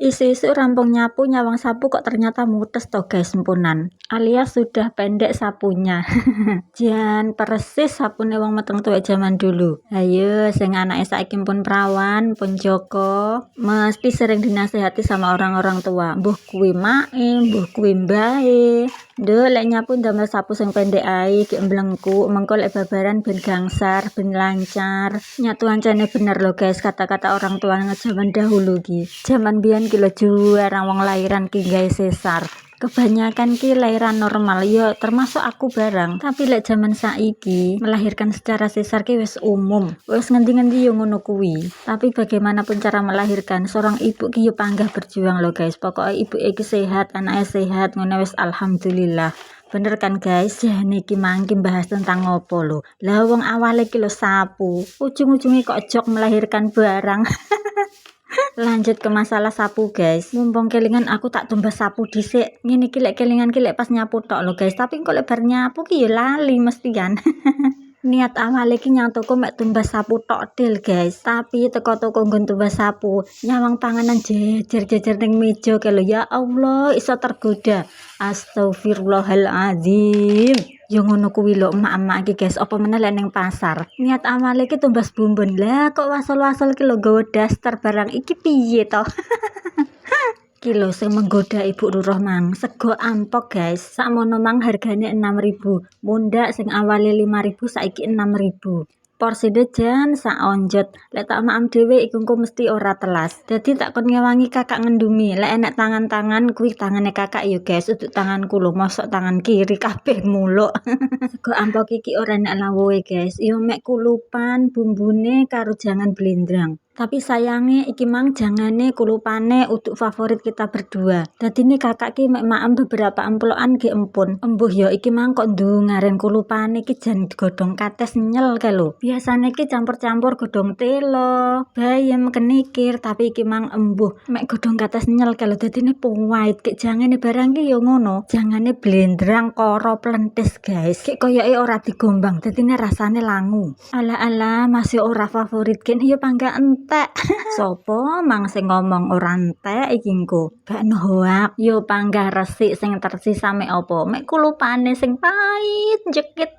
Isu-isu rampung nyapu nyawang sapu kok ternyata mutus toh guys sempunan, alias sudah pendek sapunya. Jan persis sapune wong meteng tuwek zaman dulu. Ayo sing anake saiki pun perawan pun joko mesti sering dinasehati sama orang-orang tua, mbuh kuwi mae mbuh kuwi mbae. Nduk lek nyapu ndamel sapu sing pendek ae ki emblengku mengko lek babaran ben gangsar ben lancar. Nyatu ancane bener loh guys kata-kata orang tua zaman dahulu ki. Zaman biyen ki lho juara wong lahiran ki gawe sesar. Kebanyakan ki lahiran normal ya termasuk aku barang, tapi lek zaman saiki melahirkan secara sesar ki wis umum, wis ngendi-ngendi yo ngono kuwi. Tapi bagaimanapun cara melahirkan seorang ibu ki yo panggah berjuang loh guys, pokoknya ibu iki sehat, anaknya sehat ngono wis alhamdulillah. Bener kan guys, jane iki mangki bahas tentang ngopo lho. Lah wong awale ki lho sapu, ujung-ujunge kok jok melahirkan barang. Lanjut ke masalah sapu guys, mumpung kelingan aku tak tumbas sapu dhisik. Ngene iki lek kelingan ki lek pas nyapu tok lho guys, tapi kok lek bar nyapu ki ya lali mestian. Niat awale ki nyang toko mek tumbas sapu tok del guys, tapi teko toko nggon tumbas sapu nyawang panganan jejer-jejer ning meja ke lho. Ya Allah iso tergoda. Astagfirullahaladzim. Yo ngono kuwi lho emak-emak iki guys, apa meneh lek ning pasar. Niat awale ki tumbas bumbon. Lah kok wasol-wasol ki lho nggawa daster barang iki piye to? Kilo sing menggoda ibu Ruroh mang sego ampok guys, sakmono mang hargane 6.000, mundak sing awale 5.000 saiki 6.000. Porsine jan sak onjot, lek tak maem dhewe iku engko mesti ora telas. Dadi tak kon ngewangi kakak ngendumi, lek enek tangan-tangan kuwi tangane kakak ya guys, uduk tanganku lho, mosok tangan kiri kabeh muluk. Sego ampok iki ora enek lawuhe guys, yo mek kulupan bumbune karo jangan blendrang. Tapi sayangnya iki mang jangane kulupane uduk favorit kita berdua. Dadi ini kakak ki mek maem beberapa amplokan ki empun. Embuh ya iki mang kok ndungaren kulupane ki jan godhong kates nyel kae lho. Biasane ki campur-campur godhong telo, bayem, kenikir, tapi iki mang embuh mek godhong kates nyel kae lho. Dadi ini puwait ki jangane barang ki yo ngono. Jangane blendrang karo plentis guys. Ki koyoke ora digombang, dadi ini rasane langu. Ala-ala masih ora favorit ken yo pangga entek. Sopo mang sing ngomong ora entek iki engko gak hoak yo panggah resik sing tersisa mek opo mek kulupane sing pahit jekit.